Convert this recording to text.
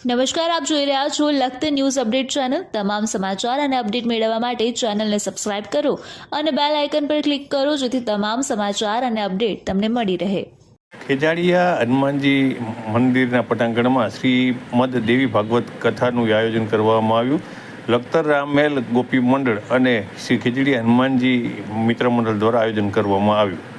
નમસ્કાર, આપ જોઈ રહ્યા છો લખત ન્યૂઝ અપડેટ ચેનલ। તમામ સમાચાર અને અપડેટ મેળવવા માટે ચેનલને સબસ્ક્રાઇબ કરો અને બેલ આઇકન પર ક્લિક કરો જેથી તમામ સમાચાર અને અપડેટ તમને મળી રહે। ખેજાડીયા હનુમાનજી મંદિરના પટાંગણમાં શ્રીમદ દેવી ભાગવત કથાનું આયોજન કરવામાં આવ્યું। લખતર રામહેલ ગોપી મંડળ અને શ્રી ખેજડીયા હનુમાનજી મિત્ર મંડળ દ્વારા આયોજન કરવામાં આવ્યું।